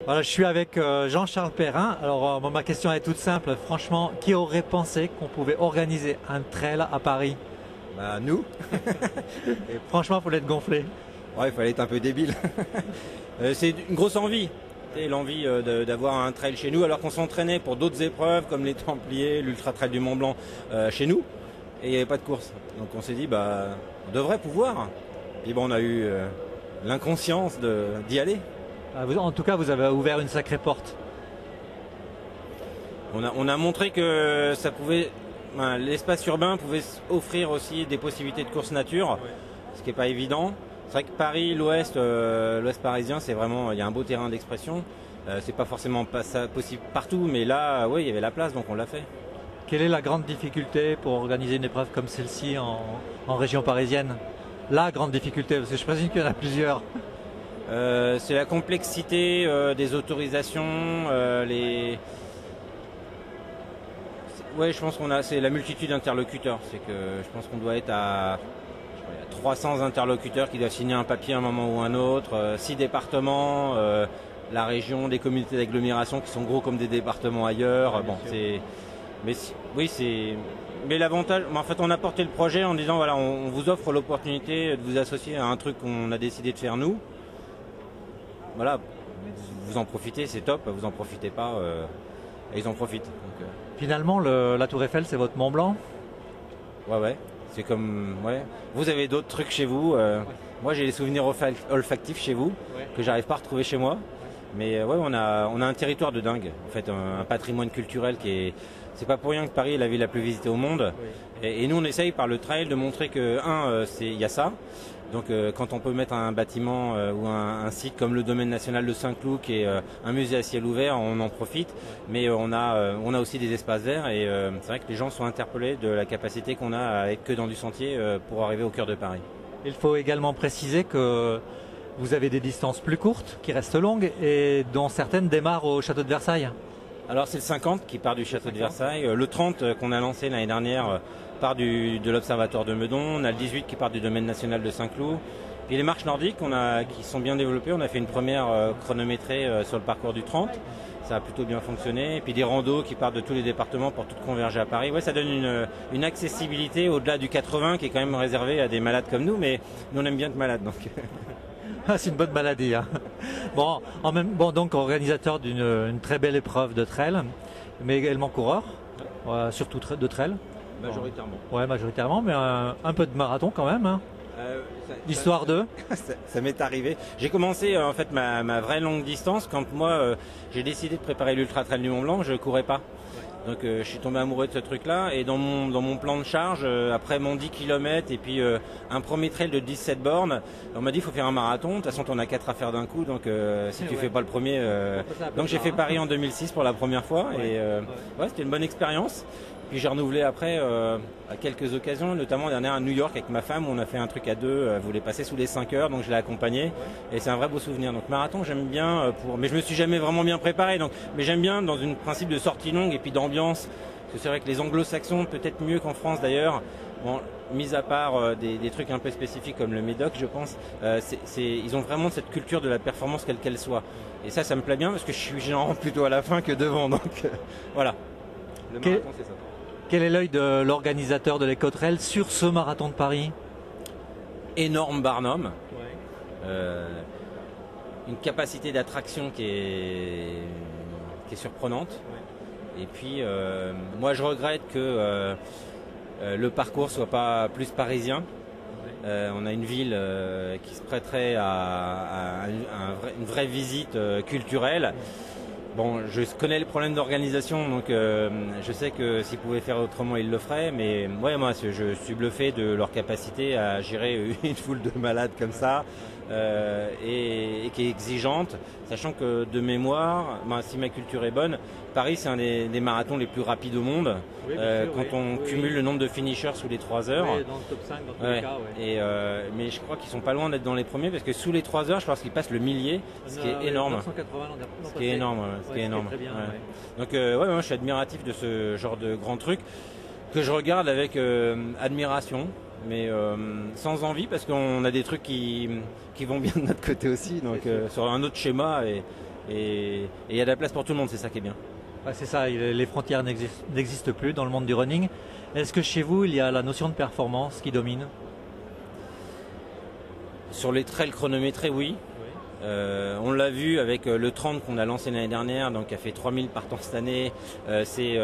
Voilà, je suis avec Jean-Charles Perrin. Alors, ma question est toute simple. Franchement, qui aurait pensé qu'on pouvait organiser un trail à Paris? Bah nous. Et franchement, il faut l'être gonflé. Ouais, il fallait être un peu débile. C'est une grosse envie. Et l'envie d'avoir un trail chez nous, alors qu'on s'entraînait pour d'autres épreuves comme les Templiers, l'Ultra Trail du Mont Blanc chez nous, et il n'y avait pas de course. Donc on s'est dit, bah, on devrait pouvoir. Et bon, on a eu l'inconscience d'y aller. En tout cas, vous avez ouvert une sacrée porte. On a montré que ça pouvait, l'espace urbain pouvait offrir aussi des possibilités de course nature, ce qui n'est pas évident. C'est vrai que Paris, l'Ouest parisien, c'est vraiment, il y a un beau terrain d'expression. C'est pas forcément possible partout, mais là, oui, il y avait la place, donc on l'a fait. Quelle est la grande difficulté pour organiser une épreuve comme celle-ci en région parisienne? La grande difficulté, parce que je présume qu'il y en a plusieurs. C'est la complexité des autorisations, Ouais, je pense c'est la multitude d'interlocuteurs. C'est que je pense qu'on doit être à 300 interlocuteurs qui doivent signer un papier à un moment ou un autre, 6 départements, la région, des communautés d'agglomération qui sont gros comme des départements ailleurs. Bon, mais l'avantage, en fait, on a porté le projet en disant voilà, on vous offre l'opportunité de vous associer à un truc qu'on a décidé de faire nous. Voilà, vous en profitez, c'est top. Vous en profitez pas, et ils en profitent. Donc, Finalement, la Tour Eiffel, c'est votre Mont Blanc? ouais. C'est comme, ouais. Vous avez d'autres trucs chez vous. Moi, j'ai des souvenirs olfactifs chez vous que j'arrive pas à retrouver chez moi. Mais ouais, on a un territoire de dingue. En fait, un patrimoine culturel qui est. C'est pas pour rien que Paris est la ville la plus visitée au monde. Et nous, on essaye par le trail de montrer que il y a ça. Donc, quand on peut mettre un bâtiment ou un site comme le domaine national de Saint-Cloud, qui est un musée à ciel ouvert, on en profite. Mais on a aussi des espaces verts. Et c'est vrai que les gens sont interpellés de la capacité qu'on a à être que dans du sentier pour arriver au cœur de Paris. Il faut également préciser que vous avez des distances plus courtes, qui restent longues, et dont certaines démarrent au château de Versailles. Alors c'est le 50 qui part du château de Versailles, le 30 qu'on a lancé l'année dernière part de l'observatoire de Meudon, on a le 18 qui part du domaine national de Saint-Cloud. Et les marches nordiques qui sont bien développées, on a fait une première chronométrée sur le parcours du 30, ça a plutôt bien fonctionné. Et puis des randos qui partent de tous les départements pour tout converger à Paris. Ouais, ça donne une accessibilité au-delà du 80 qui est quand même réservé à des malades comme nous, mais nous on aime bien être malades donc. Ah, c'est une bonne maladie. Hein. Bon, donc organisateur d'une très belle épreuve de trail, mais également coureur, surtout de trail. Majoritairement. Ouais, majoritairement, mais un peu de marathon quand même. Hein. Histoire de. Ça m'est arrivé. J'ai commencé en fait ma vraie longue distance quand moi j'ai décidé de préparer l'Ultra Trail du Mont Blanc, je courais pas. Donc je suis tombé amoureux de ce truc-là et dans mon plan de charge, après mon 10 km et puis un premier trail de 17 bornes, on m'a dit il faut faire un marathon, de toute façon t'en as 4 à faire d'un coup, donc si tu fais pas le premier... Donc j'ai fait Paris en 2006 pour la première fois et c'était une bonne expérience. Puis j'ai renouvelé après à quelques occasions, notamment dernière à New York avec ma femme, où on a fait un truc à deux, elle voulait passer sous les 5 heures, donc je l'ai accompagnée. Et c'est un vrai beau souvenir. Donc marathon, j'aime bien, mais je me suis jamais vraiment bien préparé. Mais j'aime bien dans un principe de sortie longue et puis d'ambiance. Parce que c'est vrai que les anglo-saxons, peut-être mieux qu'en France d'ailleurs, bon, mis à part des trucs un peu spécifiques comme le Médoc, je pense, ils ont vraiment cette culture de la performance quelle qu'elle soit. Et ça me plaît bien parce que je suis généralement plutôt à la fin que devant. Donc voilà. Le marathon, c'est ça. Quel est l'œil de l'organisateur de l'Écotrail sur ce marathon de Paris? Énorme barnum, une capacité d'attraction qui est surprenante. Et puis moi je regrette que le parcours soit pas plus parisien. On a une ville qui se prêterait à une vraie visite culturelle. Bon, je connais les problèmes d'organisation, donc je sais que s'ils pouvaient faire autrement, ils le feraient. Mais ouais, moi, je suis bluffé de leur capacité à gérer une foule de malades comme ça et qui est exigeante, sachant que de mémoire, si ma culture est bonne, Paris, c'est un des marathons les plus rapides au monde. Oui, quand on cumule le nombre de finishers sous les 3 heures. Oui, dans le top 5, dans tous les cas. Et, mais je crois qu'ils sont pas loin d'être dans les premiers parce que sous les 3 heures, je pense qu'ils passent le millier, ce qui est énorme. 980, Ce qui est énorme. Ce qui est énorme. Très bien, Donc moi, je suis admiratif de ce genre de grand truc que je regarde avec admiration, mais sans envie parce qu'on a des trucs qui vont bien de notre côté aussi, donc sur un autre schéma. et il y a de la place pour tout le monde, c'est ça qui est bien. Ouais, c'est ça, les frontières n'existent plus dans le monde du running. Est-ce que chez vous, il y a la notion de performance qui domine? Sur les trails chronométrés, oui. On l'a vu avec le 30 qu'on a lancé l'année dernière, donc qui a fait 3000 partants cette année. C'est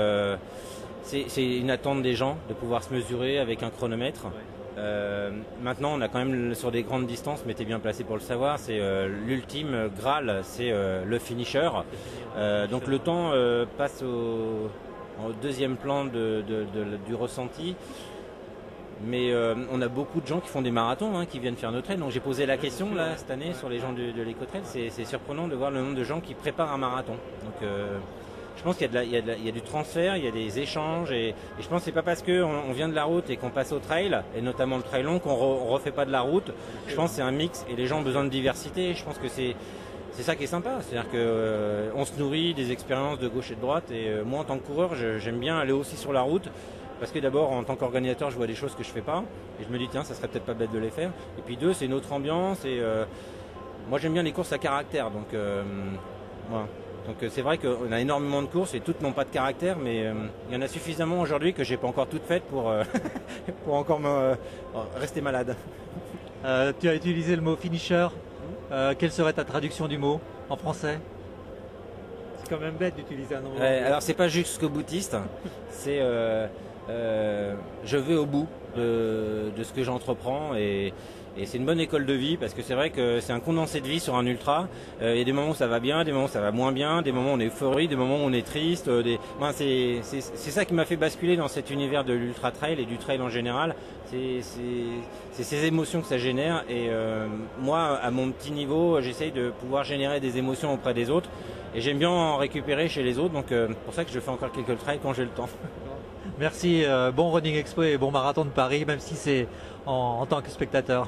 une attente des gens de pouvoir se mesurer avec un chronomètre. Maintenant, on a quand même sur des grandes distances, mais tu es bien placé pour le savoir, c'est l'ultime Graal, c'est le finisher. Donc le temps passe au deuxième plan du ressenti. Mais on a beaucoup de gens qui font des marathons, qui viennent faire nos trails. Donc j'ai posé la question là cette année sur les gens de l'éco-trail. C'est surprenant de voir le nombre de gens qui préparent un marathon. Donc je pense qu'il y a du transfert, il y a des échanges. Et je pense que c'est pas parce qu'on vient de la route et qu'on passe au trail, et notamment le trail long, qu'on refait pas de la route. Je pense que c'est un mix et les gens ont besoin de diversité. Je pense que c'est ça qui est sympa. C'est-à-dire qu'on se nourrit des expériences de gauche et de droite. Et moi en tant que coureur, j'aime bien aller aussi sur la route. Parce que d'abord, en tant qu'organisateur, je vois des choses que je fais pas. Et je me dis, tiens, ça serait peut-être pas bête de les faire. Et puis deux, c'est une autre ambiance. Et moi, j'aime bien les courses à caractère. Donc, voilà. Donc c'est vrai qu'on a énormément de courses et toutes n'ont pas de caractère. Mais il y en a suffisamment aujourd'hui que j'ai pas encore toutes faites pour, pour encore rester malade. Tu as utilisé le mot finisher. Quelle serait ta traduction du mot en français? C'est quand même bête d'utiliser un nom. Alors, c'est pas jusqu'au boutiste. C'est... je vais au bout de ce que j'entreprends et c'est une bonne école de vie parce que c'est vrai que c'est un condensé de vie sur un ultra. Il y a des moments où ça va bien, des moments où ça va moins bien, des moments où on est euphorique, des moments où on est triste. C'est ça qui m'a fait basculer dans cet univers de l'ultra trail et du trail en général. C'est ces émotions que ça génère et moi à mon petit niveau j'essaye de pouvoir générer des émotions auprès des autres et j'aime bien en récupérer chez les autres, donc pour ça que je fais encore quelques trails quand j'ai le temps. Merci, bon Running Expo et bon marathon de Paris, même si c'est en tant que spectateur.